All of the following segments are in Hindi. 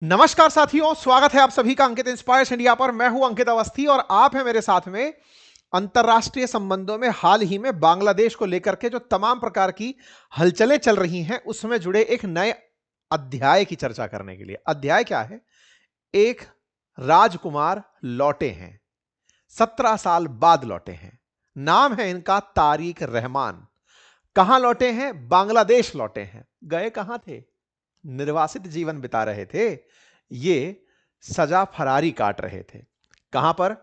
नमस्कार साथियों, स्वागत है आप सभी का अंकित इंस्पायर्स इंडिया पर। मैं हूं अंकित अवस्थी और आप हैं मेरे साथ में। अंतरराष्ट्रीय संबंधों में हाल ही में बांग्लादेश को लेकर के जो तमाम प्रकार की हलचलें चल रही हैं उसमें जुड़े एक नए अध्याय की चर्चा करने के लिए। अध्याय क्या है? एक राजकुमार लौटे हैं, 17 साल बाद लौटे हैं। नाम है इनका तारिक रहमान। कहां लौटे हैं? बांग्लादेश लौटे हैं। गए कहां थे? निर्वासित जीवन बिता रहे थे। ये सजा फरारी काट रहे थे। कहां पर?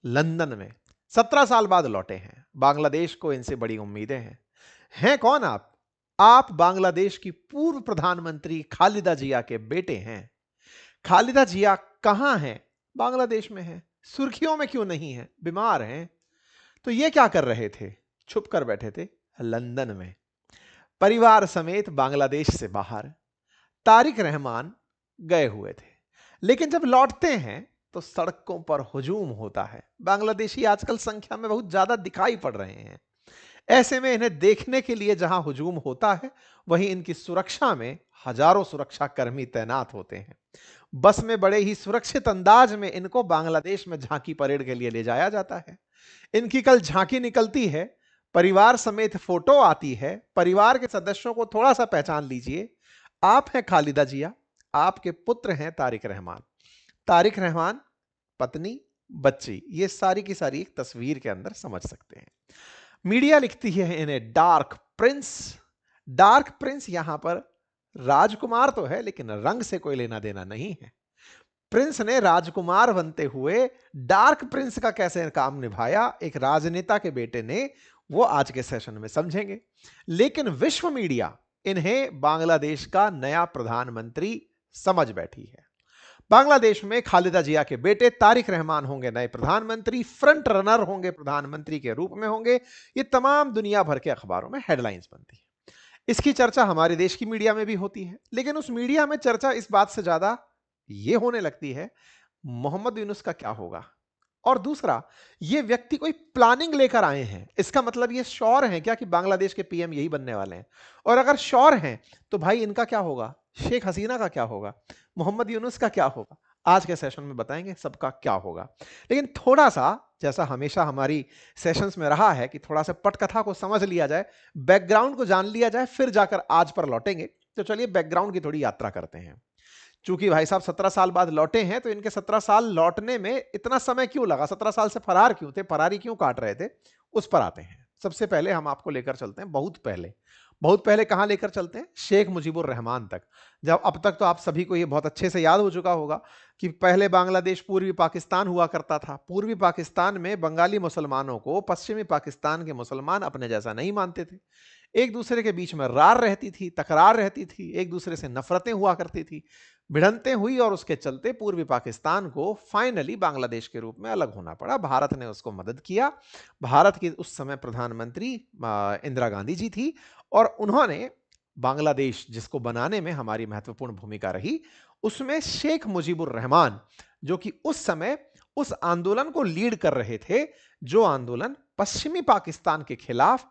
लंदन में। 17 साल बाद लौटे हैं। बांग्लादेश को इनसे बड़ी उम्मीदें हैं कौन आप? आप बांग्लादेश की पूर्व प्रधानमंत्री खालिदा जिया के बेटे हैं। खालिदा जिया कहां हैं? बांग्लादेश में हैं। सुर्खियों में क्यों नहीं है? बीमार हैं। तो ये क्या कर रहे थे? छुप कर बैठे थे लंदन में, परिवार समेत बांग्लादेश से बाहर। तारिक रहमान गए हुए थे, लेकिन जब लौटते हैं तो सड़कों पर हुजूम होता है। बांग्लादेशी आजकल संख्या में बहुत ज्यादा दिखाई पड़ रहे हैं। ऐसे में इन्हें देखने के लिए जहां हुजूम होता है, वहीं इनकी सुरक्षा में हजारों सुरक्षा कर्मी तैनात होते हैं। बस में बड़े ही सुरक्षित अंदाज में इनको बांग्लादेश में झांकी परेड के लिए ले जाया जाता है। इनकी कल झांकी निकलती है, परिवार समेत फोटो आती है। परिवार के सदस्यों को थोड़ा सा पहचान लीजिए। आप हैं खालिदा जिया, आपके पुत्र हैं तारिक रहमान। तारिक रहमान, पत्नी, बच्ची, ये सारी की सारी एक तस्वीर के अंदर समझ सकते हैं। मीडिया लिखती है इन्हें डार्क प्रिंस। डार्क प्रिंस यहां पर राजकुमार तो है, लेकिन रंग से कोई लेना देना नहीं है। प्रिंस ने राजकुमार बनते हुए डार्क प्रिंस का कैसे काम निभाया एक राजनेता के बेटे ने, वो आज के सेशन में समझेंगे। लेकिन विश्व मीडिया इन्हें बांग्लादेश का नया प्रधानमंत्री समझ बैठी है। बांग्लादेश में खालिदा जिया के बेटे तारिक रहमान होंगे नए प्रधानमंत्री, फ्रंट रनर होंगे, प्रधानमंत्री के रूप में होंगे। ये तमाम दुनिया भर के अखबारों में हेडलाइंस बनती है। इसकी चर्चा हमारे देश की मीडिया में भी होती है, लेकिन उस मीडिया में चर्चा इस बात से ज्यादा ये होने लगती है मोहम्मद यूनुस का क्या होगा। और दूसरा, ये व्यक्ति कोई प्लानिंग लेकर आए हैं, इसका मतलब ये श्योर हैं क्या कि बांग्लादेश के पीएम यही बनने वाले हैं? और अगर श्योर हैं तो भाई इनका क्या होगा? शेख हसीना का क्या होगा? मोहम्मद यूनुस का क्या होगा? आज के सेशन में बताएंगे सबका क्या होगा। लेकिन थोड़ा सा, जैसा हमेशा हमारी सेशंस में रहा है कि थोड़ा सा पटकथा को समझ लिया जाए, बैकग्राउंड को जान लिया जाए, फिर जाकर आज पर लौटेंगे। तो चलिए बैकग्राउंड की थोड़ी यात्रा करते हैं। चूंकि भाई साहब 17 साल बाद लौटे हैं, तो इनके 17 साल लौटने में इतना समय क्यों लगा? 17 साल से फरार क्यों थे? फरारी क्यों काट रहे थे? उस पर आते हैं। सबसे पहले हम आपको लेकर चलते हैं बहुत पहले। बहुत पहले कहां लेकर चलते हैं? शेख मुजीबुर रहमान तक। जब अब तक तो आप सभी को यह बहुत अच्छे से याद हो चुका होगा कि पहले बांग्लादेश पूर्वी पाकिस्तान हुआ करता था। पूर्वी पाकिस्तान में बंगाली मुसलमानों को पश्चिमी पाकिस्तान के मुसलमान अपने जैसा नहीं मानते थे। एक दूसरे के बीच में रार रहती थी, तकरार रहती थी, एक दूसरे से नफरतें हुआ करती थी, भिड़ंतें हुई, और उसके चलते पूर्वी पाकिस्तान को फाइनली बांग्लादेश के रूप में अलग होना पड़ा। भारत ने उसको मदद किया। भारत की उस समय प्रधानमंत्री इंदिरा गांधी जी थी, और उन्होंने बांग्लादेश जिसको बनाने में हमारी महत्वपूर्ण भूमिका रही, उसमें शेख मुजीबुर रहमान, जो कि उस समय उस आंदोलन को लीड कर रहे थे, जो आंदोलन पश्चिमी पाकिस्तान के खिलाफ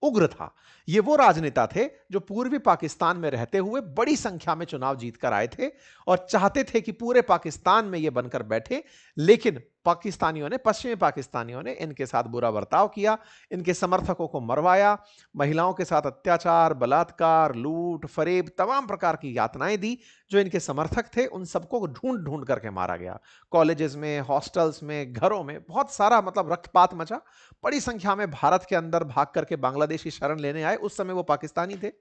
उग्र था। ये वो राजनेता थे जो पूर्वी पाकिस्तान में रहते हुए बड़ी संख्या में चुनाव जीतकर आए थे और चाहते थे कि पूरे पाकिस्तान में ये बनकर बैठे। लेकिन पाकिस्तानियों ने, पश्चिमी पाकिस्तानियों ने इनके साथ बुरा बर्ताव किया, इनके समर्थकों को मरवाया, महिलाओं के साथ अत्याचार, बलात्कार, लूट, फरेब, तमाम प्रकार की यातनाएं दी। जो इनके समर्थक थे उन सबको ढूंढ ढूंढ करके मारा गया। कॉलेजेस में, हॉस्टल्स में, घरों में बहुत सारा मतलब रक्तपात मचा। बड़ी संख्या में भारत के अंदर भाग करके बांग्लादेशी शरण लेने आए। उस समय वो पाकिस्तानी थे,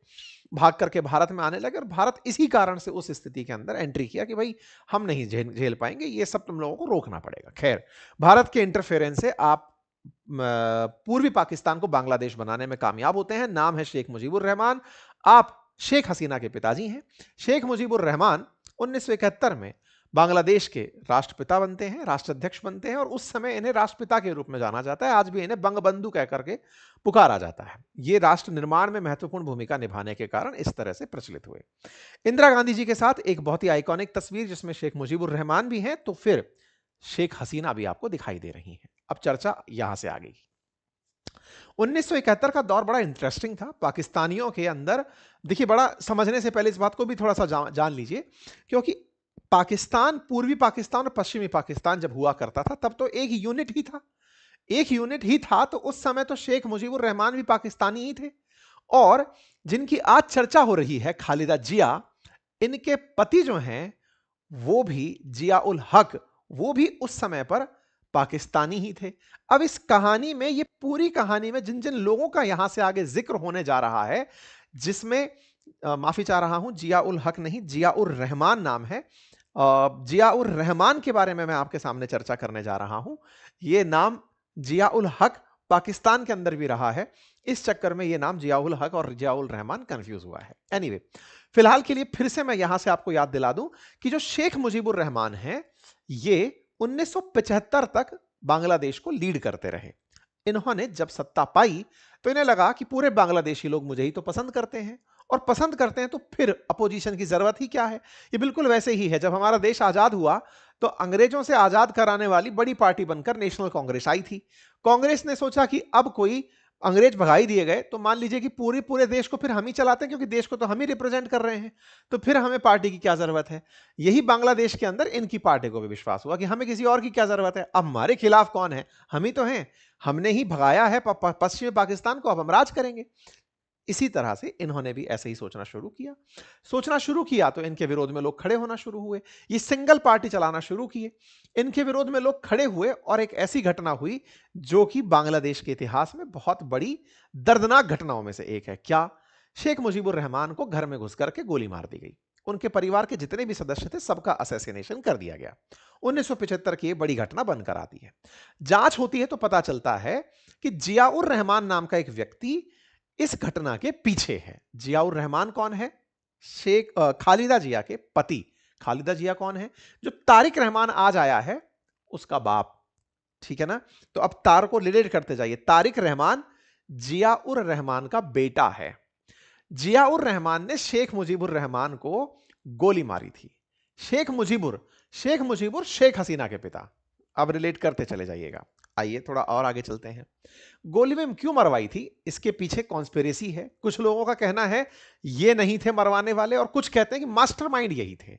भाग करके भारत में आने लगे, और भारत इसी कारण से उस स्थिति के अंदर एंट्री किया कि भाई हम नहीं झेल पाएंगे, ये सब तुम लोगों को रोकना पड़ेगा। खैर, भारत के इंटरफेरेंस से आप पूर्वी पाकिस्तान को बांग्लादेश बनाने में कामयाब होते हैं। नाम है शेख मुजीबुर रहमान। आप शेख हसीना के पिताजी हैं। शेख मुजीबुर रहमान 1971 में बांग्लादेश के राष्ट्रपिता बनते हैं, राष्ट्राध्यक्ष बनते हैं, और उस समय इन्हें राष्ट्रपिता के रूप में जाना जाता है। आज भी इन्हें बंगबंधु कह करके पुकारा जाता है। ये राष्ट्र निर्माण में महत्वपूर्ण भूमिका निभाने के कारण इस तरह से प्रचलित हुए। इंदिरा गांधी जी के साथ एक बहुत ही आइकॉनिक तस्वीर जिसमें शेख मुजीबुर रहमान भी हैं, तो फिर शेख हसीना भी आपको दिखाई दे रही हैं। अब चर्चा यहां से आ गई। 1971 का दौर बड़ा इंटरेस्टिंग था पाकिस्तानियों के अंदर। देखिए, बड़ा समझने से पहले इस बात को भी थोड़ा सा जान लीजिए, क्योंकि पाकिस्तान, पूर्वी पाकिस्तान और पश्चिमी पाकिस्तान जब हुआ करता था तब तो एक यूनिट ही था, एक यूनिट ही था। तो उस समय तो शेख मुजीबुर रहमान भी पाकिस्तानी ही थे। और जिनकी आज चर्चा हो रही है, खालिदा जिया, इनके पति जो हैं वो भी जिया उल हक, वो भी उस समय पर पाकिस्तानी ही थे। अब इस कहानी में, ये पूरी कहानी में जिन जिन लोगों का यहां से आगे जिक्र होने जा रहा है, जिसमें माफी चाह रहा हूं, जिया उल हक नहीं, जिया उर रहमान नाम है। जिया उर रहमान के बारे में मैं आपके सामने चर्चा करने जा रहा हूं। यह नाम जिया उल हक पाकिस्तान के अंदर भी रहा है, इस चक्कर में यह नाम जिया उल हक और जिया उल रहमान कंफ्यूज हुआ है। एनीवे, फिलहाल के लिए फिर से मैं यहां से आपको याद दिला दूं कि जो शेख मुजीबुर रहमान हैं, ये 1975 तक बांग्लादेश को लीड करते रहे। इन्होंने जब सत्ता पाई तो इन्हें लगा कि पूरे बांग्लादेशी लोग मुझे ही तो पसंद करते हैं, और पसंद करते हैं तो फिर अपोजिशन की जरूरत ही क्या है। ये बिल्कुल वैसे ही है, जब हमारा देश आजाद हुआ तो अंग्रेजों से आजाद कराने वाली बड़ी पार्टी बनकर नेशनल कांग्रेस आई थी। कांग्रेस ने सोचा कि अब कोई अंग्रेज भगाई दिए गए तो मान लीजिए कि पूरे देश को फिर हम ही चलाते हैं, क्योंकि देश को तो हम ही रिप्रेजेंट कर रहे हैं, तो फिर हमें पार्टी की क्या जरूरत है। यही बांग्लादेश के अंदर इनकी पार्टी को भी विश्वास हुआ कि हमें किसी और की क्या जरूरत है, अब हमारे खिलाफ कौन है, हम ही तो हैं, हमने ही भगाया है पश्चिमी पाकिस्तान को, अब हम राज करेंगे। इसी तरह से इन्होंने भी ऐसे ही सोचना शुरू किया तो इनके विरोध में लोग खड़े होना शुरू हुए, ये सिंगल पार्टी चलाना शुरू किए, इनके विरोध में लोग खड़े हुए, और एक ऐसी घटना हुई जो कि बांग्लादेश के इतिहास में बहुत बड़ी दर्दनाक घटनाओं में से एक है। क्या? शेख मुजीबुर रहमान को घर में घुस करके गोली मार दी गई, उनके परिवार के जितने भी सदस्य थे सबका असैसिनेशन कर दिया गया। 1975 की बड़ी घटना बनकर आती है। जांच होती है तो पता चलता है कि जियाउर रहमान नाम का एक व्यक्ति इस घटना के पीछे है। जियाउर रहमान कौन है? शेख खालिदा जिया के पति। खालिदा जिया कौन है? जो तारिक रहमान आज आया है उसका बाप, ठीक है ना। तो अब तार को रिलेट करते जाइए। तारिक रहमान जियाउर रहमान का बेटा है। जियाउर रहमान ने शेख मुजीबुर रहमान को गोली मारी थी। शेख मुजीबुर शेख हसीना के पिता। अब रिलेट करते चले जाइएगा। आइए थोड़ा और आगे चलते हैं। गोली में क्यों मरवाई थी, इसके पीछे कॉन्स्पिरेसी है। कुछ लोगों का कहना है ये नहीं थे मरवाने वाले, और कुछ कहते हैं कि मास्टरमाइंड यही थे,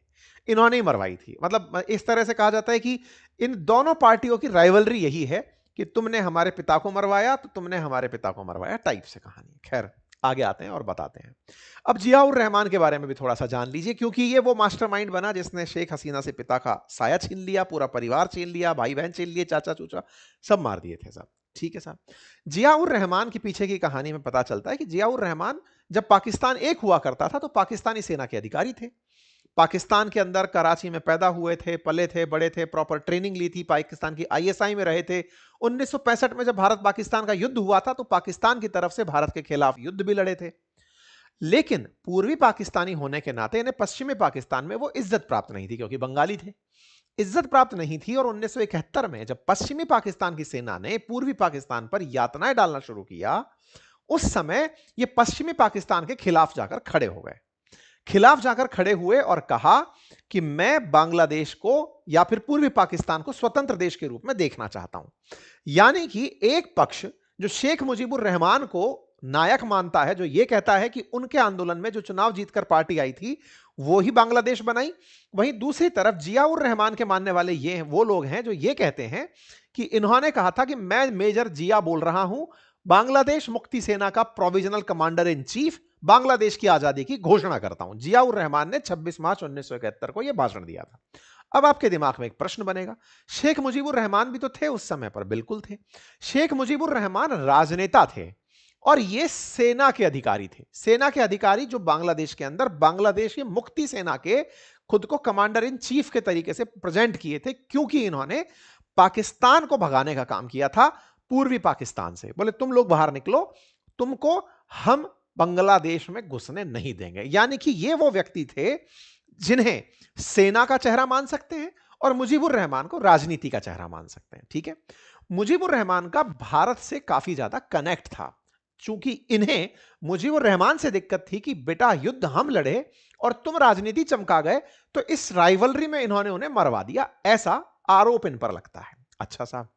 इन्होंने ही मरवाई थी। मतलब इस तरह से कहा जाता है कि इन दोनों पार्टियों की राइवलरी यही है कि तुमने हमारे पिता को मरवाया तो तुमने हमारे पिता को मरवाया टाइप से कहानी। खैर आगे आते हैं और बताते हैं। अब जियाउर रहमान के बारे में भी थोड़ा सा जान लीजिए, क्योंकि ये वो मास्टरमाइंड बना जिसने शेख हसीना से पिता का साया छीन लिया, पूरा परिवार छीन लिया, भाई बहन छीन लिए, चाचा चूचा सब मार दिए थे सब। ठीक है साहब। जियाउर रहमान के पीछे की कहानी में पता चलता है कि जियाउर रहमान जब पाकिस्तान एक हुआ करता था तो पाकिस्तानी सेना के अधिकारी थे। पाकिस्तान के अंदर कराची में पैदा हुए थे, पले थे, बड़े थे, प्रॉपर ट्रेनिंग ली थी, पाकिस्तान की आईएसआई में रहे थे। 1965 में जब भारत पाकिस्तान का युद्ध हुआ था तो पाकिस्तान की तरफ से भारत के खिलाफ युद्ध भी लड़े थे। लेकिन पूर्वी पाकिस्तानी होने के नाते इन्हें पश्चिमी पाकिस्तान में वो इज्जत प्राप्त नहीं थी, क्योंकि बंगाली थे, इज्जत प्राप्त नहीं थी। और 1971 में जब पश्चिमी पाकिस्तान की सेना ने पूर्वी पाकिस्तान पर यातनाएं डालना शुरू किया, उस समय ये पश्चिमी पाकिस्तान के खिलाफ जाकर खड़े हो गए, खिलाफ जाकर खड़े हुए और कहा कि मैं बांग्लादेश को या फिर पूर्वी पाकिस्तान को स्वतंत्र देश के रूप में देखना चाहता हूं। यानी कि एक पक्ष जो शेख मुजीबुर रहमान को नायक मानता है, जो यह कहता है कि उनके आंदोलन में जो चुनाव जीतकर पार्टी आई थी वो ही बांग्लादेश बनाई, वहीं दूसरी तरफ जियाउर रहमान के मानने वाले ये वो लोग हैं जो ये कहते हैं कि इन्होंने कहा था कि मैं मेजर जिया बोल रहा हूं, बांग्लादेश मुक्ति सेना का provisional commander in chief, Bangladesh की आजादी की घोषणा करता हूं। जियाउर रहमान ने 26 मार्च 1971 को यह भाषण दिया था। अब आपके दिमाग में एक प्रश्न बनेगा, शेख मुजीबुर रहमान भी तो थे उस समय पर। बिल्कुल थे। शेख मुजीबुर रहमान राजनेता थे और ये सेना के अधिकारी थे। सेना के अधिकारी जो बांग्लादेश के अंदर बांग्लादेश की मुक्ति सेना के खुद को कमांडर इन चीफ के तरीके से प्रेजेंट किए थे, क्योंकि इन्होंने पाकिस्तान को भगाने का काम किया था पूर्वी पाकिस्तान से। बोले तुम लोग बाहर निकलो, तुमको हम बांग्लादेश में घुसने नहीं देंगे। यानी कि ये वो व्यक्ति थे जिन्हें सेना का चेहरा मान सकते हैं और मुजीबुर रहमान को राजनीति का चेहरा मान सकते हैं। ठीक है। मुजीबुर रहमान का भारत से काफी ज्यादा कनेक्ट था, चूंकि इन्हें मुजीबुर रहमान से दिक्कत थी कि बेटा युद्ध हम लड़े और तुम राजनीति चमका गए, तो इस राइवलरी में इन्होंने उन्हें मरवा दिया, ऐसा आरोप इन पर लगता है। अच्छा साहब,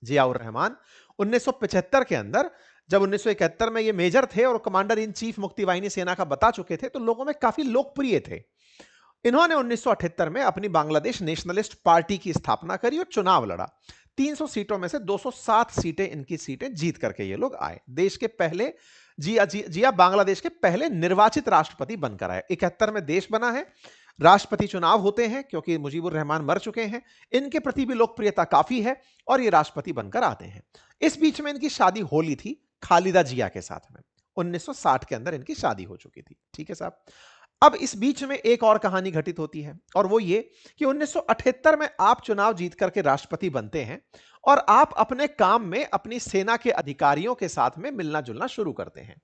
जियाउर रहमान 1975 के अंदर जब 1971 में ये मेजर थे और कमांडर इन चीफ मुक्ति वाहिनी सेना का बता चुके थे, तो लोगों में काफी लोकप्रिय थे। इन्होंने 1978 में अपनी बांग्लादेश नेशनलिस्ट पार्टी की स्थापना करी और चुनाव लड़ा। 300 सीटों में से 207 सीटें इनकी सीटें जीत करके ये लोग आए। देश के पहले जिया बांग्लादेश के पहले निर्वाचित राष्ट्रपति बनकर आए। 71 में देश बना है। राष्ट्रपति चुनाव होते हैं क्योंकि मुजीबुर रहमान मर चुके हैं। इनके प्रति भी लोकप्रियता काफी है और ये राष्ट्रपति बनकर आते हैं। इस बीच में इनकी शादी होली थी खालिदा जिया के साथ में। 1960 के अंदर इनकी शादी हो चुकी थी। ठीक है साहब। अब इस बीच में एक और कहानी घटित होती है और वो ये कि 1978 में आप चुनाव जीत करके राष्ट्रपति बनते हैं और आप अपने काम में अपनी सेना के अधिकारियों के साथ में मिलना जुलना शुरू करते हैं।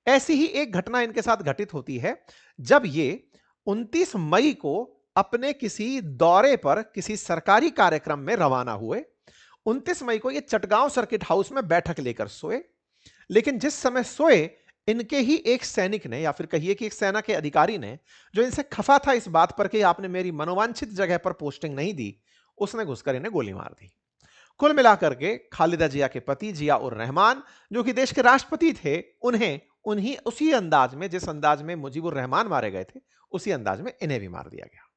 ऐसी ही एक घटना इनके साथ घटित होती है जब ये 29 मई को अपने किसी दौरे पर किसी सरकारी कार्यक्रम में रवाना हुए। 29 मई को ये चटगांव सर्किट हाउस में बैठक लेकर सोए, लेकिन जिस समय सोए इनके ही एक सैनिक ने या फिर कहिए कि एक सेना के अधिकारी ने, जो इनसे खफा था इस बात पर कि आपने मेरी मनोवांछित जगह पर पोस्टिंग नहीं दी, उसने घुसकर इन्हें गोली मार दी। कुल मिलाकर के खालिदा जिया के पति जिया उर रहमान, जो कि देश के राष्ट्रपति थे, उन्हें उन्हीं उसी अंदाज में जिस अंदाज में मुजीबुर रहमान मारे गए थे, उसी अंदाज में इन्हें भी मार दिया गया।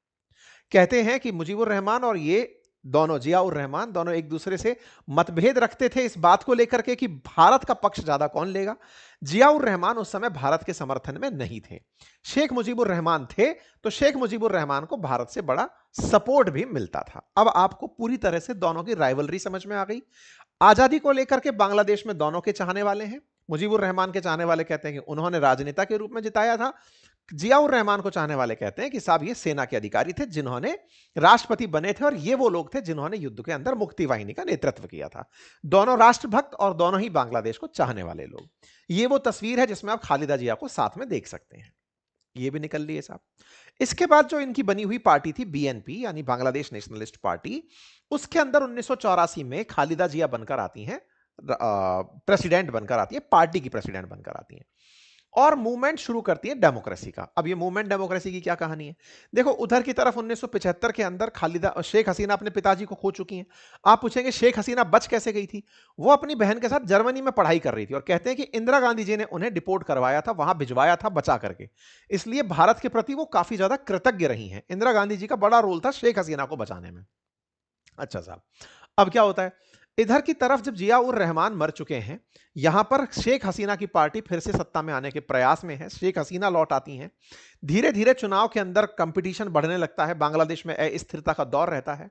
कहते हैं कि मुजीबुर रहमान और ये दोनों जिया उर रहमान दोनों एक दूसरे से मतभेद रखते थे इस बात को लेकर के कि भारत का पक्ष ज्यादा कौन लेगा। जिया उर रहमान उस समय भारत के समर्थन में नहीं थे। शेख मुजीबुर रहमान थे, तो शेख मुजीबुर रहमान को भारत से बड़ा सपोर्ट भी मिलता था। अब आपको पूरी तरह से दोनों की राइवलरी समझ में आ गई। आजादी को लेकर के बांग्लादेश में दोनों के चाहने वाले हैं। मुजीबुर रहमान के चाहने वाले कहते हैं कि उन्होंने राजनेता के रूप में जिताया था। जिया उर रहमान को चाहने वाले कहते हैं कि साहब ये सेना के अधिकारी थे जिन्होंने राष्ट्रपति बने थे और ये वो लोग थे जिन्होंने युद्ध के अंदर मुक्ति वाहिनी का नेतृत्व किया था। दोनों राष्ट्रभक्त और दोनों ही बांग्लादेश को चाहने वाले लोग। ये वो तस्वीर है जिसमें आप खालिदा जिया को साथ में देख सकते हैं। ये भी निकल लिए साहब। इसके बाद जो इनकी बनी हुई पार्टी थी बीएनपी यानी बांग्लादेश नेशनलिस्ट पार्टी, उसके अंदर 1984 में खालिदा जिया बनकर आती हैं, प्रेसिडेंट बनकर आती है, पार्टी की प्रेसिडेंट बनकर आती हैं और मूवमेंट शुरू करती है डेमोक्रेसी का। अब ये मूवमेंट डेमोक्रेसी की क्या कहानी है? देखो, उधर की तरफ 1975 के अंदर शेख हसीना अपने पिताजी को खो चुकी हैं। आप पूछेंगे शेख हसीना बच कैसे गई थी? वो अपनी बहन के साथ जर्मनी में पढ़ाई कर रही थी और कहते हैं कि इंदिरा गांधी जी ने उन्हें डिपोर्ट करवाया था, वहां भिजवाया था बचा करके। इसलिए भारत के प्रति वो काफी ज्यादा कृतज्ञ रही हैं। इंदिरा गांधी जी का बड़ा रोल था शेख हसीना को बचाने में। अच्छा साहब, अब क्या होता है? इधर की तरफ जब जिया उर रहमान मर चुके हैं, यहां पर शेख हसीना की पार्टी फिर से सत्ता में आने के प्रयास में है। शेख हसीना लौट आती हैं। धीरे धीरे चुनाव के अंदर कंपटीशन बढ़ने लगता है। बांग्लादेश में अस्थिरता का दौर रहता है।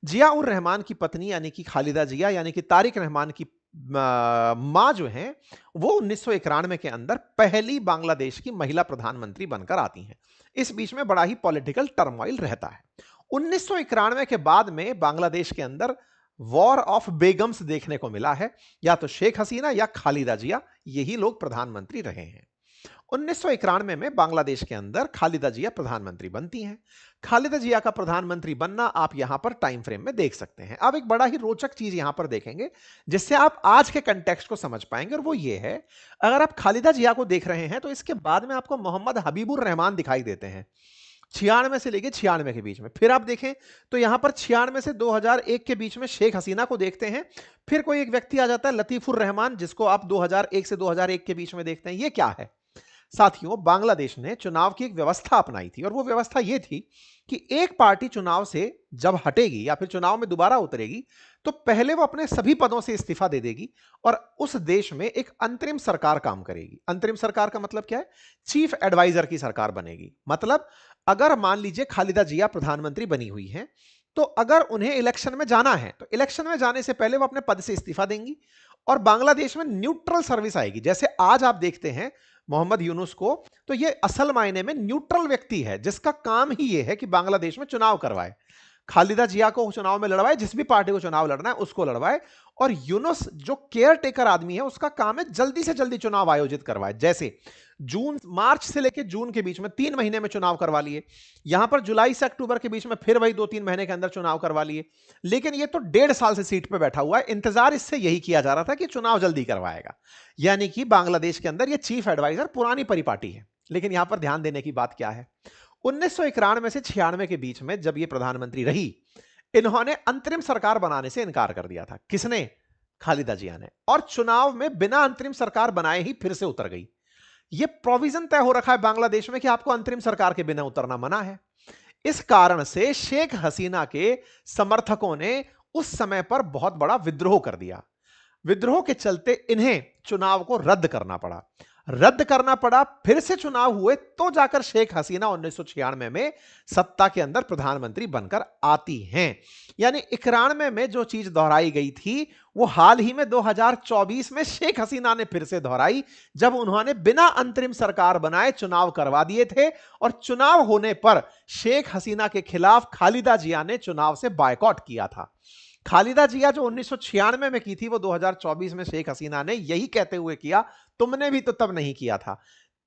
जिया उर रहमान की पत्नी यानी कि खालिदा जिया यानी कि तारिक रहमान की मां जो है, वो 1991 के अंदर पहली बांग्लादेश की महिला प्रधानमंत्री बनकर आती हैं। इस बीच में बड़ा ही पॉलिटिकल टर्मोइल रहता है। 1991 के बाद में बांग्लादेश के अंदर वॉर ऑफ बेगम्स देखने को मिला है। या तो शेख हसीना या खालिदा जिया, यही लोग प्रधानमंत्री रहे हैं। 1991 में बांग्लादेश के अंदर खालिदा जिया प्रधानमंत्री बनती हैं। खालिदा जिया का प्रधानमंत्री बनना आप यहां पर टाइम फ्रेम में देख सकते हैं। अब एक बड़ा ही रोचक चीज यहां पर देखेंगे जिससे आप आज के कंटेक्स्ट को समझ पाएंगे, और वो ये है, अगर आप खालिदा जिया को देख रहे हैं तो इसके बाद में आपको मोहम्मद हबीबुर रहमान दिखाई देते हैं 96 से लेके 96 के बीच में। फिर आप देखें तो यहां पर 96 से 2001 के बीच में शेख हसीना को देखते हैं। फिर कोई एक व्यक्ति आ जाता है लतीफुर रहमान, जिसको आप 2001 से 2001 के बीच में देखते हैं। ये क्या है साथियों? बांग्लादेश ने चुनाव की एक व्यवस्था अपनाई थी और वो व्यवस्था ये थी कि एक पार्टी चुनाव से जब हटेगी या फिर चुनाव में दोबारा उतरेगी तो पहले वो अपने सभी पदों से इस्तीफा दे देगी और उस देश में एक अंतरिम सरकार काम करेगी। अंतरिम सरकार का मतलब क्या है? चीफ एडवाइजर की सरकार बनेगी। मतलब अगर मान लीजिए खालिदा जिया प्रधानमंत्री बनी हुई हैं, तो अगर उन्हें इलेक्शन में जाना है तो इलेक्शन में जाने से पहले वो अपने पद से इस्तीफा देंगी और बांग्लादेश में न्यूट्रल सर्विस आएगी। जैसे आज आप देखते हैं मोहम्मद यूनुस को, तो ये असल मायने में न्यूट्रल व्यक्ति है जिसका काम ही ये है कि बांग्लादेश में चुनाव करवाए। खालिदा जिया को चुनाव में लड़वाए, जिस भी पार्टी को चुनाव लड़ना है उसको लड़वाए, और यूनुस जो केयर टेकर आदमी है उसका काम है जल्दी से जल्दी चुनाव आयोजित करवाए। जैसे मार्च से लेकर जून के बीच में 3 महीने में चुनाव करवा लिए, यहां पर जुलाई से अक्टूबर के बीच में फिर वही 2-3 महीने के अंदर चुनाव करवा लिए। लेकिन ये तो 1.5 साल से सीट पे बैठा हुआ है। इंतजार इससे यही किया जा रहा था कि चुनाव जल्दी करवाएगा। यानी कि बांग्लादेश के अंदर ये चीफ एडवाइजर पुरानी परिपाटी है। लेकिन यहां पर ध्यान देने की बात क्या है? 1991 से 96 के बीच में जब ये प्रधानमंत्री रही, इन्होंने अंतरिम सरकार बनाने से इनकार कर दिया था। किसने? खालिदा जिया ने। और चुनाव में बिना अंतरिम सरकार बनाए ही फिर से उतर गई। यह प्रोविजन तय हो रखा है बांग्लादेश में कि आपको अंतरिम सरकार के बिना उतरना मना है। इस कारण से शेख हसीना के समर्थकों ने उस समय पर बहुत बड़ा विद्रोह कर दिया। विद्रोह के चलते इन्हें चुनाव को रद्द करना पड़ा। फिर से चुनाव हुए तो जाकर शेख हसीना 1996 में सत्ता के अंदर प्रधानमंत्री बनकर आती हैं। यानी 91 में जो चीज दोहराई गई थी वो हाल ही में 2024 में शेख हसीना ने फिर से दोहराई, जब उन्होंने बिना अंतरिम सरकार बनाए चुनाव करवा दिए थे और चुनाव होने पर शेख हसीना के खिलाफ खालिदा जिया ने चुनाव से बायकॉट किया था। खालिदा जिया जो 1996 में की थी वो 2024 में शेख हसीना ने यही कहते हुए किया, तुमने भी तो तब नहीं किया था।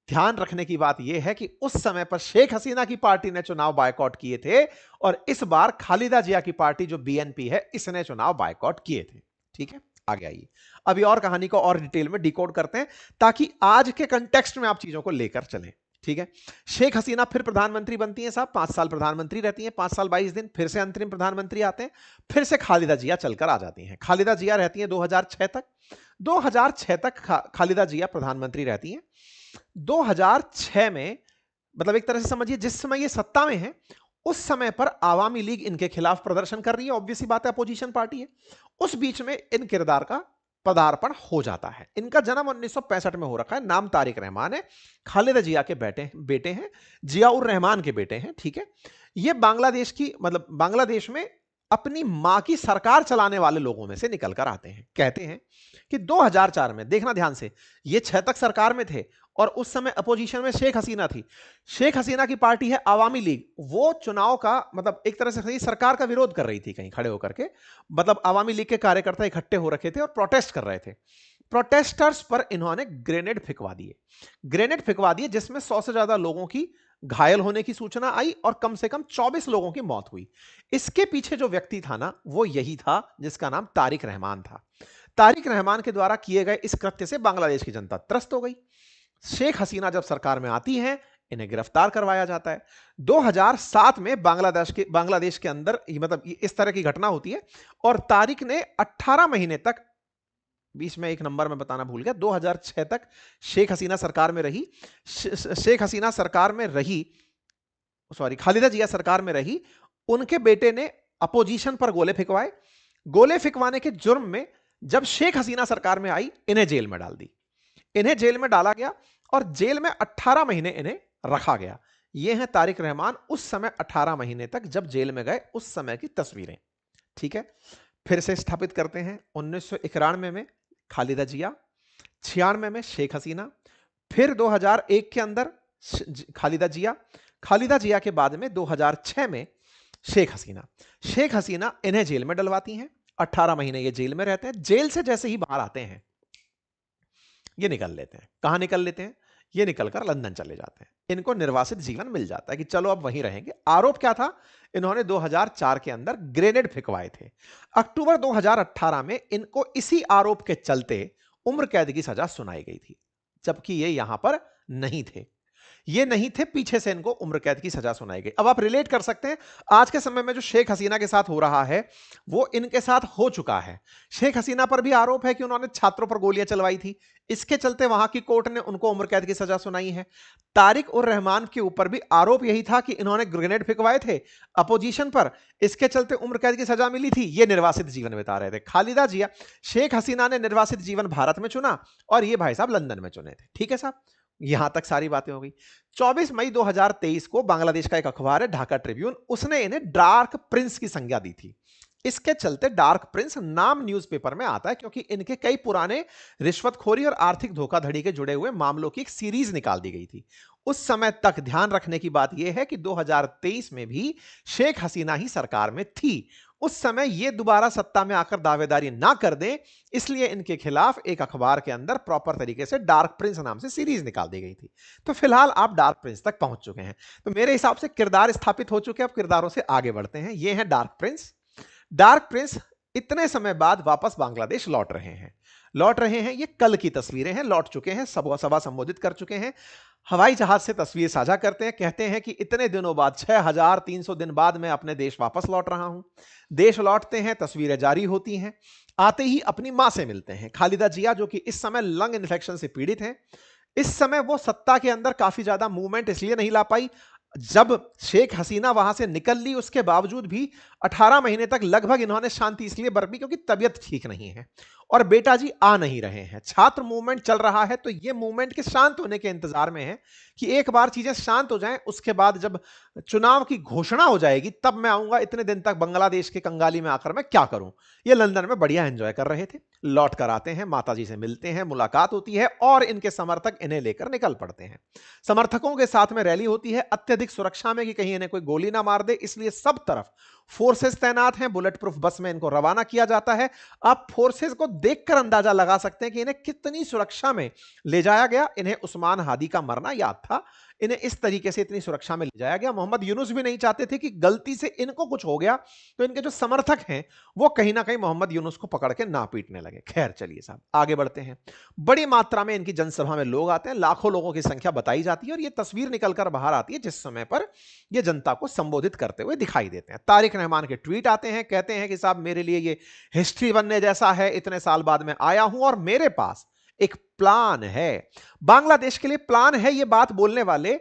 ध्यान रखने की बात यह है कि उस समय पर शेख हसीना की पार्टी ने चुनाव बायकॉट किए थे और इस बार खालिदा जिया की पार्टी जो बीएनपी है इसने चुनाव बायकॉट किए थे। ठीक है, आगे आइए अभी और कहानी को और डिटेल में डिकोड करते हैं ताकि आज के कंटेक्स्ट में आप चीजों को लेकर चलें। ठीक है, शेख हसीना फिर प्रधानमंत्री बनती हैं साहब, 5 साल प्रधानमंत्री रहती हैं, 5 साल 22 दिन, फिर से अंतरिम प्रधानमंत्री आते हैं, फिर से खालिदा जिया चलकर आ जाती हैं। खालिदा जिया रहती हैं 2006 तक। 2006 तक खालिदा जिया प्रधानमंत्री रहती हैं। 2006 में मतलब एक तरह से समझिए जिस समय ये सत्ता में है उस समय पर आवामी लीग इनके खिलाफ प्रदर्शन कर रही है, ऑब्वियस सी बात है, अपोजिशन पार्टी है। उस बीच में इन किरदार का पदार्पण हो जाता है। इनका जन्म 1965 में हो रखा है, नाम तारिक रहमान है, खालिदा जिया के बेटे हैं, जियाउर रहमान के बेटे हैं। ठीक है, ये बांग्लादेश की मतलब बांग्लादेश में अपनी मां की सरकार चलाने वाले लोगों में से निकलकर आते हैं। कहते हैं कि 2004 में, देखना ध्यान से, ये 6 तक सरकार में थे और उस समय अपोजिशन में शेख हसीना थी। शेख हसीना की पार्टी है आवामी लीग, वो चुनाव का मतलब एक तरह से सरकार का विरोध कर रही थी कहीं खड़े होकर के। मतलब आवामी लीग के कार्यकर्ता इकट्ठे हो रखे थे और प्रोटेस्ट कर रहे थे। प्रोटेस्टर्स पर इन्होंने ग्रेनेड फिकवा दिए जिसमें 100 से ज्यादा लोगों की घायल होने की सूचना आई और कम से कम 24 लोगों की मौत हुई। इसके पीछे जो व्यक्ति था ना वो यही था जिसका नाम तारिक रहमान था। तारिक रहमान के द्वारा किए गए इस कृत्य से बांग्लादेश की जनता त्रस्त हो गई। शेख हसीना जब सरकार में आती हैं इन्हें गिरफ्तार करवाया जाता है। 2007 में बांग्लादेश के अंदर मतलब इस तरह की घटना होती है और तारिक ने 18 महीने तक, बीच में एक नंबर में बताना भूल गया, 2006 तक शेख हसीना सरकार में रही, खालिदा जिया सरकार में रही। उनके बेटे ने अपोजिशन पर गोले फिकवाए। गोले फिकवाने के जुर्म में जब शेख हसीना सरकार में आई इन्हें जेल में डाला गया और जेल में 18 महीने इन्हें रखा गया। ये हैं तारिक रहमान उस समय 18 महीने तक जब जेल में गए उस समय की तस्वीरें। ठीक है, फिर से स्थापित करते हैं। 1991 में खालिदा जिया, 96 में शेख हसीना, फिर 2001 के अंदर खालिदा जिया के बाद में 2006 में शेख हसीना इन्हें जेल में डलवाती हैं। 18 महीने ये जेल में रहते हैं। जेल से जैसे ही बाहर आते हैं ये निकल लेते हैं। कहां निकल लेते हैं? ये निकलकर लंदन चले जाते हैं। इनको निर्वासित जीवन मिल जाता है कि चलो अब वहीं रहेंगे। आरोप क्या था? इन्होंने 2004 के अंदर ग्रेनेड फिकवाए थे। अक्टूबर 2018 में इनको इसी आरोप के चलते उम्र कैद की सजा सुनाई गई थी, जबकि ये यहां पर नहीं थे। पीछे से इनको उम्र कैद की सजा सुनाई गई। अब आप रिलेट कर सकते हैं आज के समय में जो शेख हसीना के साथ हो रहा है वो इनके साथ हो चुका है। शेख हसीना पर भी आरोप है कि उन्होंने छात्रों पर गोलियां चलवाई थी, इसके चलते वहां की कोर्ट ने उनको उम्र कैद की सजा सुनाई है। तारिक उर रहमान के ऊपर भी आरोप यही था कि इन्होंने ग्रेनेड फिकवाए थे अपोजिशन पर, इसके चलते उम्र कैद की सजा मिली थी। ये निर्वासित जीवन बिता रहे थे। खालिदा जिया, शेख हसीना ने निर्वासित जीवन भारत में चुना और ये भाई साहब लंदन में चुने थे। ठीक है साहब, यहां तक सारी बातें हो गई। 24 मई 2023 को बांग्लादेश का एक अखबार है ढाका ट्रिब्यून, उसने इन्हें डार्क प्रिंस की संज्ञा दी थी। इसके चलते डार्क प्रिंस नाम न्यूज़पेपर में आता है क्योंकि इनके कई पुराने रिश्वतखोरी और आर्थिक धोखाधड़ी के जुड़े हुए मामलों की एक सीरीज निकाल दी गई थी। उस समय तक ध्यान रखने की बात यह है कि 2023 में भी शेख हसीना ही सरकार में थी। उस समय ये दोबारा सत्ता में आकर दावेदारी ना कर दें, इसलिए इनके खिलाफ एक अखबार के अंदर प्रॉपर तरीके से डार्क प्रिंस नाम से सीरीज निकाल दी गई थी। तो फिलहाल आप डार्क प्रिंस तक पहुंच चुके हैं। तो मेरे हिसाब से किरदार स्थापित हो चुके हैं। अब किरदारों से आगे बढ़ते हैं। ये है डार्क प्रिंस इतने समय बाद वापस बांग्लादेश लौट रहे हैं। ये कल की तस्वीरें हैं, लौट चुके हैं, सभा संबोधित कर चुके हैं, हवाई जहाज से तस्वीर साझा करते हैं, कहते हैं कि इतने दिनों बाद 6300 दिन बाद मैं अपने देश वापस लौट रहा हूं। देश लौटते हैं, तस्वीरें जारी होती हैं। आते ही अपनी मां से मिलते हैं। खालिदा जिया जो कि इस समय लंग इन्फेक्शन से पीड़ित हैं, इस समय वो सत्ता के अंदर काफी ज्यादा मूवमेंट इसलिए नहीं ला पाई, जब शेख हसीना वहां से निकल ली उसके बावजूद भी 18 महीने तक लगभग इन्होंने शांति इसलिए बरती क्योंकि तबीयत ठीक नहीं है और बेटा जी आ नहीं रहे हैं। छात्र मूवमेंट चल रहा है तो ये मूवमेंट के शांत होने के इंतजार में है कि एक बार चीजें शांत हो जाएं, उसके बाद जब चुनाव की घोषणा हो जाएगी तब मैं आऊंगा। इतने दिन तक बांग्लादेश के कंगाली में आकर मैं क्या करूं। ये लंदन में बढ़िया एंजॉय कर रहे थे, लौट कर आते हैं, माताजी से मिलते हैं, मुलाकात होती है और इनके समर्थक इन्हें लेकर निकल पड़ते हैं। समर्थकों के साथ में रैली होती है, अत्यधिक सुरक्षा में कि कहीं इन्हें कोई गोली ना मार दे, इसलिए सब तरफ फोर्सेस तैनात हैं। बुलेट प्रूफ बस में इनको रवाना किया जाता है। आप फोर्सेस को देखकर अंदाजा लगा सकते हैं कि इन्हें कितनी सुरक्षा में ले जाया गया। इन्हें उस्मान हादी का मरना याद था, इन्हें इस तरीके से इतनी सुरक्षा में ले जाया गया। मोहम्मद यूनुस भी नहीं चाहते थे कि गलती से इनको कुछ हो गया तो इनके जो समर्थक हैं वो कहीं ना कहीं मोहम्मद यूनुस को पकड़ के ना पीटने लगे। खैर चलिए साहब आगे बढ़ते हैं। बड़ी मात्रा में इनकी जनसभा में लोग आते हैं, लाखों लोगों की संख्या बताई जाती है और ये तस्वीर निकलकर बाहर आती है जिस समय पर ये जनता को संबोधित करते हुए दिखाई देते हैं। तारिक रहमान के ट्वीट आते हैं, कहते हैं कि साहब मेरे लिए ये हिस्ट्री बनने जैसा है, इतने साल बाद मैं आया हूं और मेरे पास एक प्लान है। बांग्लादेश के लिए प्लान है, ये बात बोलने वाले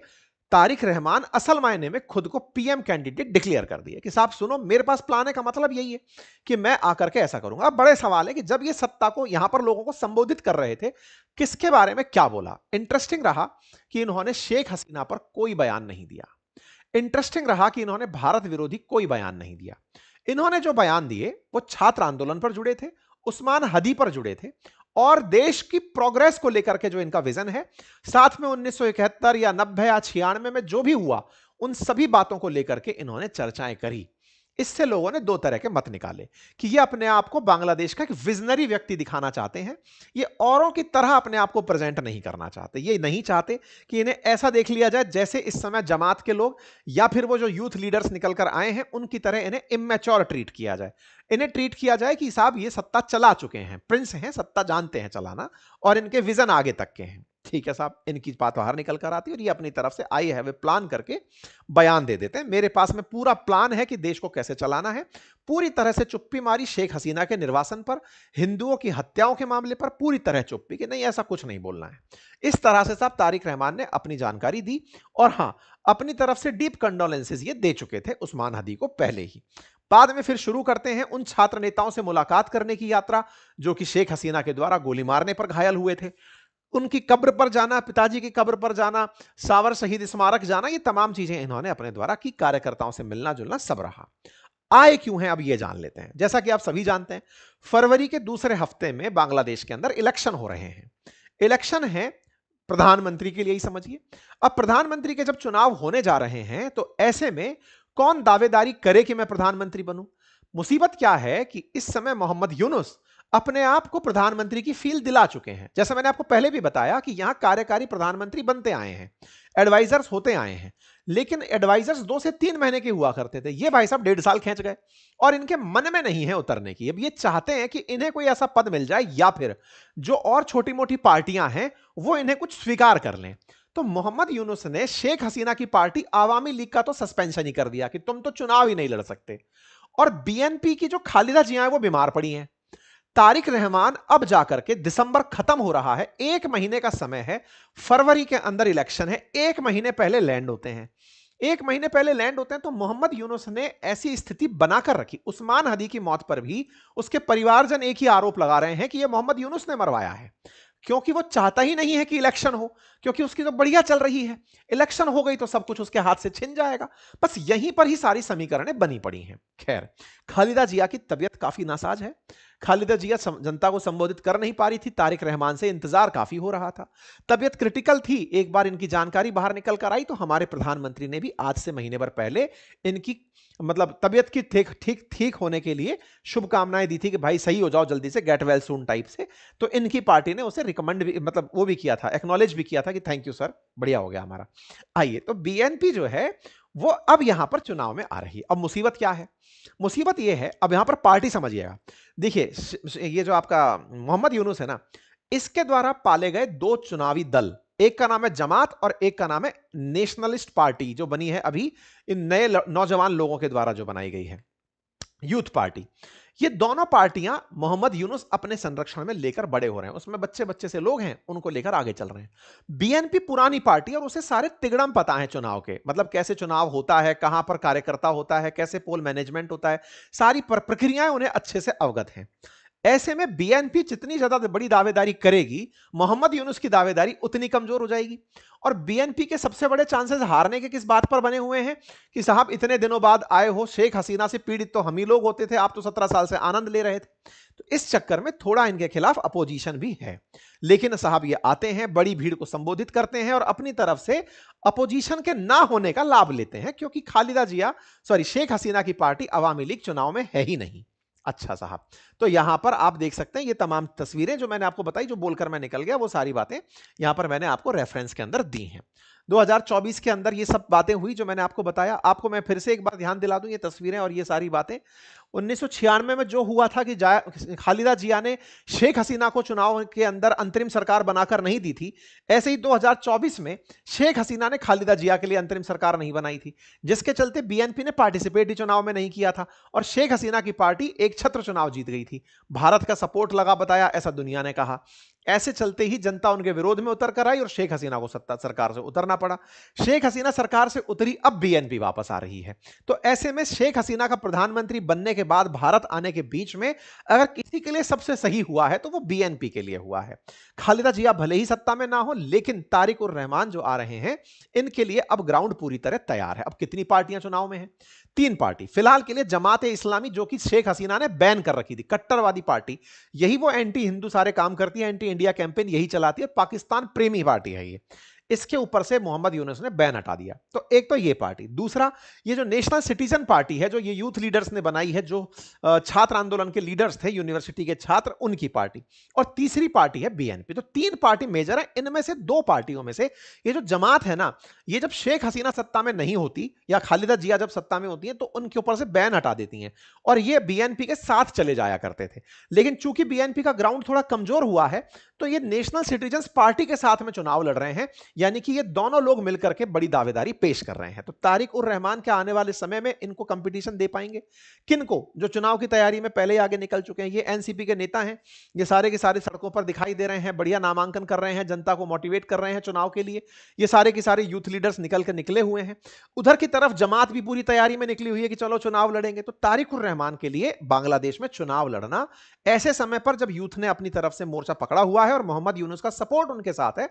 तारिक रहमान असल मायने में खुद को पीएम कैंडिडेट डिक्लेयर कर दिए कि साहब सुनो मेरे पास प्लान है का मतलब यही है कि मैं आकर के ऐसा करूंगा। अब बड़े सवाल है कि जब ये सत्ता को यहां पर लोगों को संबोधित कर रहे थे किसके बारे में क्या बोला। इंटरेस्टिंग रहा कि इन्होंने शेख हसीना पर कोई बयान नहीं दिया। इंटरेस्टिंग रहा कि इन्होंने भारत विरोधी कोई बयान नहीं दिया। इन्होंने जो बयान दिए वो छात्र आंदोलन पर जुड़े थे, उस्मान हदी पर जुड़े थे और देश की प्रोग्रेस को लेकर के जो इनका विजन है, साथ में 1971 या 90 या 96 में जो भी हुआ उन सभी बातों को लेकर के इन्होंने चर्चाएं करी। इससे लोगों ने दो तरह के मत निकाले कि ये अपने आप को बांग्लादेश का एक विजनरी व्यक्ति दिखाना चाहते हैं, ये औरों की तरह अपने आप को प्रेजेंट नहीं करना चाहते। ये नहीं चाहते कि इन्हें ऐसा देख लिया जाए जैसे इस समय जमात के लोग या फिर वो जो यूथ लीडर्स निकल कर आए हैं उनकी तरह इन्हें इमेच्योर ट्रीट किया जाए। इन्हें ट्रीट किया जाए कि साहब ये सत्ता चला चुके हैं, प्रिंस हैं, सत्ता जानते हैं चलाना और इनके विजन आगे तक के हैं। ठीक है साहब, इनकी बात बाहर निकल कर आती है और ये अपनी तरफ से आई हैव ए प्लान करके बयान दे देते हैं। मेरे पास में पूरा प्लान है कि देश को कैसे चलाना है। पूरी तरह से चुप्पी मारी शेख हसीना के निर्वासन पर, हिंदुओं की हत्याओं के मामले पर पूरी तरह चुप्पी कि नहीं ऐसा कुछ नहीं बोलना है। इस तरह से साहब तारिक रहमान ने अपनी जानकारी दी और हां अपनी तरफ से डीप कंडोलेंसेस ये दे चुके थे उस्मान हदी को पहले ही। बाद में फिर शुरू करते हैं उन छात्र नेताओं से मुलाकात करने की यात्रा जो कि शेख हसीना के द्वारा गोली मारने पर घायल हुए थे। उनकी कब्र पर जाना, पिताजी की कब्र पर जाना, सावर शहीद स्मारक जाना, ये तमाम चीजें इन्होंने अपने द्वारा की। कार्यकर्ताओं से मिलना जुलना सब रहा। आए क्यों हैं अब ये जान लेते हैं। जैसा कि आप सभी जानते हैं फरवरी के दूसरे हफ्ते में बांग्लादेश के अंदर इलेक्शन हो रहे हैं। इलेक्शन है प्रधानमंत्री के लिए ही समझिए। अब प्रधानमंत्री के जब चुनाव होने जा रहे हैं तो ऐसे में कौन दावेदारी करे कि मैं प्रधानमंत्री बनूं। मुसीबत क्या है कि इस समय मोहम्मद यूनुस अपने आप को प्रधानमंत्री की फील दिला चुके हैं। जैसा मैंने आपको पहले भी बताया कि यहां कार्यकारी प्रधानमंत्री बनते आए हैं, एडवाइजर्स होते आए हैं, लेकिन एडवाइजर्स 2 से 3 महीने के हुआ करते थे। ये भाई साहब 1.5 साल खींच गए और इनके मन में नहीं है उतरने की। अब ये चाहते हैं कि इन्हें कोई ऐसा पद मिल जाए या फिर जो और छोटी मोटी पार्टियां हैं वो इन्हें कुछ स्वीकार कर लें। तो मोहम्मद यूनुस ने शेख हसीना की पार्टी आवामी लीग का तो सस्पेंशन ही कर दिया कि तुम तो चुनाव ही नहीं लड़ सकते। और बीएनपी की जो खालिदा जिया है वो बीमार पड़ी हैं। तारिक रहमान अब जाकर के दिसंबर खत्म हो रहा है, 1 महीने का समय है, फरवरी के अंदर इलेक्शन है, 1 महीने पहले लैंड होते हैं। 1 महीने पहले लैंड होते हैं तो मोहम्मद यूनुस ने ऐसी स्थिति बनाकर रखी। उस्मान हदी की मौत पर भी उसके परिवारजन एक ही आरोप लगा रहे हैं कि यह मोहम्मद यूनुस ने मरवाया है, क्योंकि वो चाहता ही नहीं है कि इलेक्शन हो, क्योंकि उसकी तो बढ़िया चल रही है। इलेक्शन हो गई तो सब कुछ उसके हाथ से छिन जाएगा। बस यहीं पर ही सारी समीकरणें बनी पड़ी हैं। खैर, खालिदा जिया की तबीयत काफी नासाज है। खालिदा जिया जनता को संबोधित कर नहीं पा रही थी। तारिक रहमान से इंतजार काफी हो रहा था। तबीयत क्रिटिकल थी। एक बार इनकी जानकारी बाहर निकल कर आई तो हमारे प्रधानमंत्री ने भी आज से महीने भर पहले इनकी तबीयत की ठीक होने के लिए शुभकामनाएं दी थी कि भाई सही हो जाओ जल्दी से, गेट वेल सून टाइप से। तो इनकी पार्टी ने उसे रिकमेंड भी वो भी किया था, एक्नॉलेज भी किया था कि थैंक यू सर, बढ़िया हो गया हमारा। आइए, तो बीएनपी जो है वो अब यहां पर चुनाव में आ रही है। अब मुसीबत क्या है? मुसीबत ये है, अब यहां पर पार्टी समझिएगा। देखिए ये जो आपका मोहम्मद यूनुस है ना, इसके द्वारा पाले गए 2 चुनावी दल, एक का नाम है जमात और एक का नाम है नेशनलिस्ट पार्टी, जो बनी है अभी इन नए नौजवान लोगों के द्वारा जो बनाई गई है। Youth party. ये दोनों पार्टियां मोहम्मद यूनुस अपने संरक्षण में लेकर बड़े हो रहे हैं, उसमें बच्चे बच्चे से लोग हैं, उनको लेकर आगे चल रहे हैं। बीएनपी पुरानी पार्टी और उसे सारे तिगड़म पता है चुनाव के, मतलब कैसे चुनाव होता है, कहां पर कार्यकर्ता होता है, कैसे पोल मैनेजमेंट होता है, सारी प्रक्रियाएं उन्हें अच्छे से अवगत हैं। ऐसे में बीएनपी जितनी ज्यादा बड़ी दावेदारी करेगी, मोहम्मद यूनुस की दावेदारी उतनी कमजोर हो जाएगी। और बीएनपी के सबसे बड़े चांसेस हारने के किस बात पर बने हुए हैं कि साहब इतने दिनों बाद आए हो, शेख हसीना से पीड़ित तो हम ही लोग होते थे, आप तो 17 साल से आनंद ले रहे थे। तो इस चक्कर में थोड़ा इनके खिलाफ अपोजिशन भी है। लेकिन साहब ये आते हैं, बड़ी भीड़ को संबोधित करते हैं और अपनी तरफ से अपोजिशन के ना होने का लाभ लेते हैं, क्योंकि शेख हसीना की पार्टी अवामी लीग चुनाव में है ही नहीं। अच्छा साहब, तो यहां पर आप देख सकते हैं ये तमाम तस्वीरें जो मैंने आपको बताई, जो बोलकर मैं निकल गया, वो सारी बातें यहां पर मैंने आपको रेफरेंस के अंदर दी हैं। 2024 के अंदर ये सब बातें हुई जो मैंने आपको बताया। आपको मैं फिर से एक बार ध्यान दिला दूं, ये तस्वीरें और ये सारी बातें 1996 में जो हुआ था कि खालिदा जिया ने शेख हसीना को चुनाव के अंदर अंतरिम सरकार बनाकर नहीं दी थी, ऐसे ही 2024 में शेख हसीना ने खालिदा जिया के लिए अंतरिम सरकार नहीं बनाई थी, जिसके चलते बीएनपी ने पार्टिसिपेट ही चुनाव में नहीं किया था और शेख हसीना की पार्टी एक छत्र चुनाव जीत गई थी। भारत का सपोर्ट लगा बताया, ऐसा दुनिया ने कहा। ऐसे चलते ही जनता उनके विरोध में उतर कर आई और शेख हसीना को सत्ता सरकार से उतरना पड़ा। शेख हसीना सरकार से उतरी, अब बीएनपी वापस आ रही है। तो ऐसे में शेख हसीना का प्रधानमंत्री बनने के बाद भारत आने के बीच में अगर किसी के लिए सबसे सही हुआ है तो वो बीएनपी के लिए हुआ है। खालिदा जिया भले ही सत्ता में ना हो, लेकिन तारिक उर रहमान जो आ रहे हैं, इनके लिए अब ग्राउंड पूरी तरह तैयार है। अब कितनी पार्टियां चुनाव में हैं? 3 पार्टी फिलहाल के लिए। जमात ए इस्लामी, जो कि शेख हसीना ने बैन कर रखी थी, कट्टरवादी पार्टी, यही वो एंटी हिंदू सारे काम करती है, एंटी इंडिया कैंपेन यही चलाती है, पाकिस्तान प्रेमी पार्टी है ये। इसके ऊपर से मोहम्मद यूनुस ने बैन हटा दिया। तो एक तो ये पार्टी। दूसरा, ये जो नेशनल सिटीजन पार्टी है, जो ये यूथ लीडर्स ने बनाई है, जो छात्र आंदोलन के लीडर्स थे, यूनिवर्सिटी के छात्र, उनकी पार्टी। और तीसरी पार्टी है बीएनपी। तो 3 पार्टी मेजर है। इनमें से 2 पार्टियों में से ये जो जमात है ना, ये जब शेख हसीना सत्ता में नहीं होती या खालिदा जिया जब सत्ता में होती है तो उनके ऊपर से बैन हटा देती हैं और ये बीएनपी के साथ चले जाया करते थे। लेकिन चूंकि बीएनपी का ग्राउंड थोड़ा कमजोर हुआ है, तो ये नेशनल सिटीजन्स पार्टी के साथ में चुनाव लड़ रहे हैं, यानी कि ये दोनों लोग मिलकर के बड़ी दावेदारी पेश कर रहे हैं। तो तारिक उर रहमान के आने वाले समय में इनको कंपटीशन दे पाएंगे किनको? जो चुनाव की तैयारी में पहले आगे निकल चुके हैं। ये एनसीपी के नेता हैं, ये सारे के सारे सड़कों पर दिखाई दे रहे हैं, बढ़िया नामांकन कर रहे हैं, जनता को मोटिवेट कर रहे हैं चुनाव के लिए। ये सारे के सारे यूथ लीडर्स निकले हुए हैं। उधर की तरफ जमात भी पूरी तैयारी में निकली हुई है कि चलो चुनाव लड़ेंगे। तो तारिक उर रहमान के लिए बांग्लादेश में चुनाव लड़ना ऐसे समय पर, जब यूथ ने अपनी तरफ से मोर्चा पकड़ा हुआ है और मोहम्मद यूनुस का सपोर्ट उनके साथ है,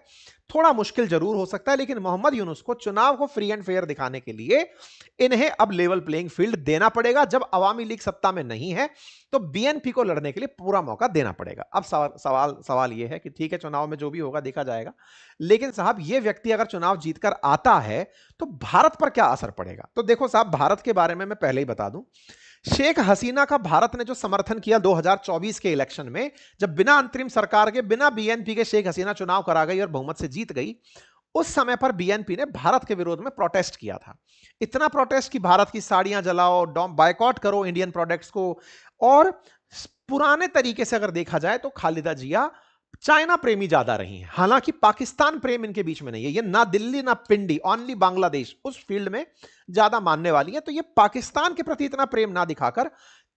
थोड़ा मुश्किल जरूर हो सकता है। लेकिन मोहम्मद यूनुस को चुनाव को फ्री एंड फेयर दिखाने के लिए इन्हें अब लेवल प्लेइंग फील्ड देना पड़ेगा। जब अवामी लीग सत्ता में नहीं है तो बीएनपी को लड़ने के लिए पूरा मौका देना पड़ेगा। अब सवाल यह है कि ठीक है, चुनाव में जो भी होगा देखा जाएगा, लेकिन साहब ये व्यक्ति अगर चुनाव जीतकर आता है तो भारत पर क्या असर पड़ेगा? तो देखो साहब, भारत के बारे में मैं पहले ही बता दूं, शेख हसीना का भारत ने जो समर्थन किया 2024 के इलेक्शन में, जब बिना अंतरिम सरकार के, बिना बीएनपी के शेख हसीना चुनाव करा गई और बहुमत से जीत गई, उस समय पर बीएनपी ने भारत के विरोध में प्रोटेस्ट किया था। इतना प्रोटेस्ट कि भारत की साड़ियां जलाओ, बायकॉट करो इंडियन प्रोडक्ट्स को। और पुराने तरीके से अगर देखा जाए तो खालिदा जिया चाइना प्रेमी ज्यादा रही हैं। हालांकि पाकिस्तान प्रेम इनके बीच में नहीं है, ये ना दिल्ली ना पिंडी, ओनली बांग्लादेश, उस फील्ड में ज्यादा मानने वाली है। तो ये पाकिस्तान के प्रति इतना प्रेम ना दिखाकर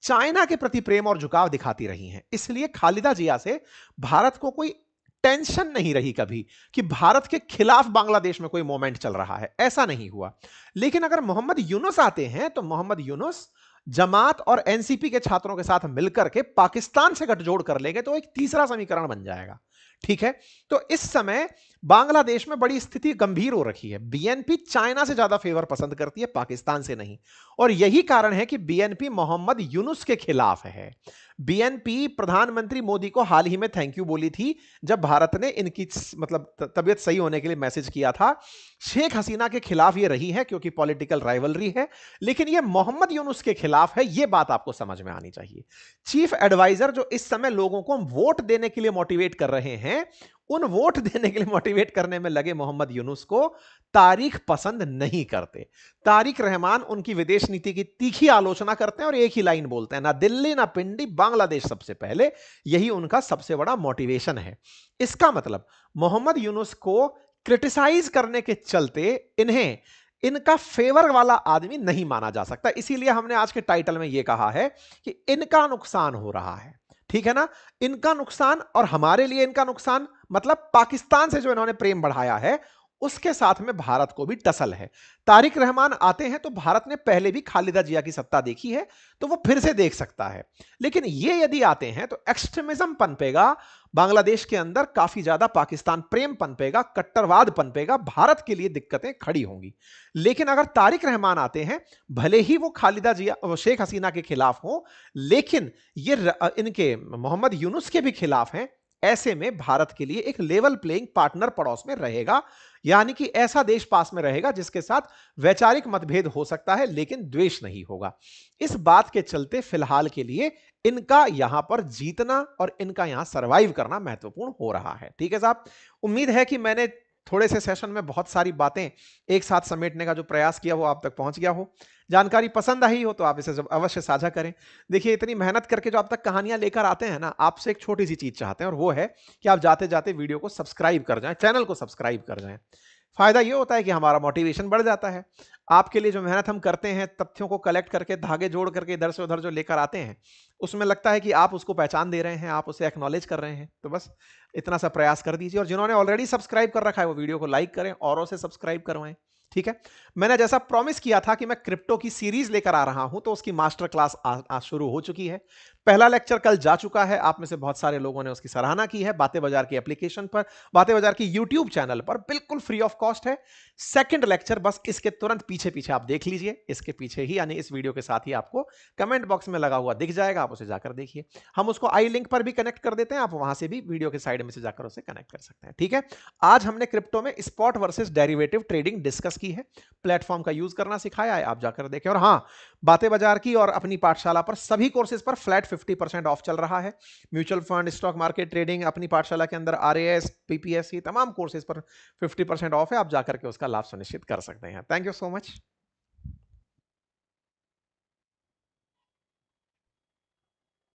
चाइना के प्रति प्रेम और झुकाव दिखाती रही हैं। इसलिए खालिदा जिया से भारत को कोई टेंशन नहीं रही कभी कि भारत के खिलाफ बांग्लादेश में कोई मोमेंट चल रहा है, ऐसा नहीं हुआ। लेकिन अगर मोहम्मद यूनुस आते हैं तो मोहम्मद यूनुस जमात और एनसीपी के छात्रों के साथ मिलकर के पाकिस्तान से गठजोड़ कर लेंगे, तो एक तीसरा समीकरण बन जाएगा। ठीक है, तो इस समय बांग्लादेश में बड़ी स्थिति गंभीर हो रखी है। बीएनपी चाइना से ज्यादा फेवर पसंद करती है, पाकिस्तान से नहीं। और यही कारण है कि बीएनपी मोहम्मद यूनुस के खिलाफ है। बीएनपी प्रधानमंत्री मोदी को हाल ही में थैंक यू बोली थी, जब भारत ने इनकी मतलब तबियत सही होने के लिए मैसेज किया था। शेख हसीना के खिलाफ ये रही है क्योंकि पॉलिटिकल राइवलरी है, लेकिन ये मोहम्मद यूनुस के खिलाफ है, ये बात आपको समझ में आनी चाहिए। चीफ एडवाइजर जो इस समय लोगों को वोट देने के लिए मोटिवेट कर रहे हैं, उन वोट देने के लिए मोटिवेट करने में लगे मोहम्मद यूनुस को तारिक पसंद नहीं करते। तारिक रहमान उनकी विदेश नीति की तीखी आलोचना करते हैं और एक ही लाइन बोलते हैं, ना दिल्ली ना पिंडी, बांग्लादेश सबसे पहले। यही उनका सबसे बड़ा मोटिवेशन है। इसका मतलब मोहम्मद यूनुस को क्रिटिसाइज करने के चलते इन्हें इनका फेवर वाला आदमी नहीं माना जा सकता। इसीलिए हमने आज के टाइटल में यह कहा है कि इनका नुकसान हो रहा है, ठीक है ना। इनका नुकसान और हमारे लिए इनका नुकसान, मतलब पाकिस्तान से जो इन्होंने प्रेम बढ़ाया है उसके साथ में भारत को भी टसल है। तारिक रहमान आते हैं तो भारत ने पहले भी खालिदा जिया की सत्ता देखी है तो वो फिर से देख सकता है, लेकिन ये यदि आते हैं तो एक्सट्रीमिज्म पनपेगा बांग्लादेश के अंदर, काफी ज्यादा पाकिस्तान प्रेम पनपेगा, कट्टरवाद पनपेगा, भारत के लिए दिक्कतें खड़ी होंगी। लेकिन अगर तारिक रहमान आते हैं, भले ही वो खालिदा जिया शेख हसीना के खिलाफ हो, लेकिन ये इनके मोहम्मद यूनुस के भी खिलाफ हैं, ऐसे में भारत के लिए एक लेवल प्लेइंग पार्टनर पड़ोस में रहेगा, यानी कि ऐसा देश पास में रहेगा जिसके साथ वैचारिक मतभेद हो सकता है लेकिन द्वेष नहीं होगा। इस बात के चलते फिलहाल के लिए इनका यहां पर जीतना और इनका यहां सरवाइव करना महत्वपूर्ण हो रहा है। ठीक है साहब, उम्मीद है कि मैंने थोड़े से सेशन में बहुत सारी बातें एक साथ समेटने का जो प्रयास किया वो आप तक पहुंच गया हो। जानकारी पसंद आई हो तो आप इसे अवश्य साझा करें। देखिए, इतनी मेहनत करके जो आप तक कहानियां लेकर आते हैं ना, आपसे एक छोटी सी चीज चाहते हैं और वो है कि आप जाते जाते वीडियो को सब्सक्राइब कर जाएं, चैनल को सब्सक्राइब कर जाएं। फायदा ये होता है कि हमारा मोटिवेशन बढ़ जाता है। आपके लिए जो मेहनत हम करते हैं, तथ्यों को कलेक्ट करके, धागे जोड़ करके इधर से उधर जो लेकर आते हैं, उसमें लगता है कि आप उसको पहचान दे रहे हैं, आप उसे एक्नॉलेज कर रहे हैं। तो बस इतना सा प्रयास कर दीजिए, और जिन्होंने ऑलरेडी सब्सक्राइब कर रखा है वो वीडियो को लाइक करें, औरों से सब्सक्राइब करवाएं। ठीक है, मैंने जैसा प्रॉमिस किया था कि मैं क्रिप्टो की सीरीज लेकर आ रहा हूं, तो उसकी मास्टर क्लास आज शुरू हो चुकी है। पहला लेक्चर कल जा चुका है, आप में से बहुत सारे लोगों ने उसकी सराहना की है। बातें बाजार की एप्लीकेशन पर, बातें बाजार की यूट्यूब चैनल पर बिल्कुल फ्री ऑफ कॉस्ट है। सेकंड लेक्चर बस इसके तुरंत पीछे पीछे आप देख लीजिए, इसके पीछे ही, यानी इस वीडियो के साथ ही आपको कमेंट बॉक्स में लगा हुआ दिख जाएगा, आप उसे जाकर देखिए। हम उसको आई लिंक पर भी कनेक्ट कर देते हैं, आप वहां से भी वीडियो के साइड में से जाकर उसे कनेक्ट कर सकते हैं। ठीक है, आज हमने क्रिप्टो में spot versus derivative trading discuss की है, प्लेटफॉर्म का यूज करना सिखाया है, आप जाकर देखें। और हाँ, बातें बाजार की और अपनी पाठशाला पर सभी कोर्सेज पर फ्लैट 50% ऑफ चल रहा है। Mutual fund, stock market, trading, अपनी पाठशाला के अंदर आरएएस, पीपीएससी, तमाम कोर्सेज पर 50% ऑफ है, आप जाकर के उसका लाभ सुनिश्चित कर सकते हैं। Thank you so much.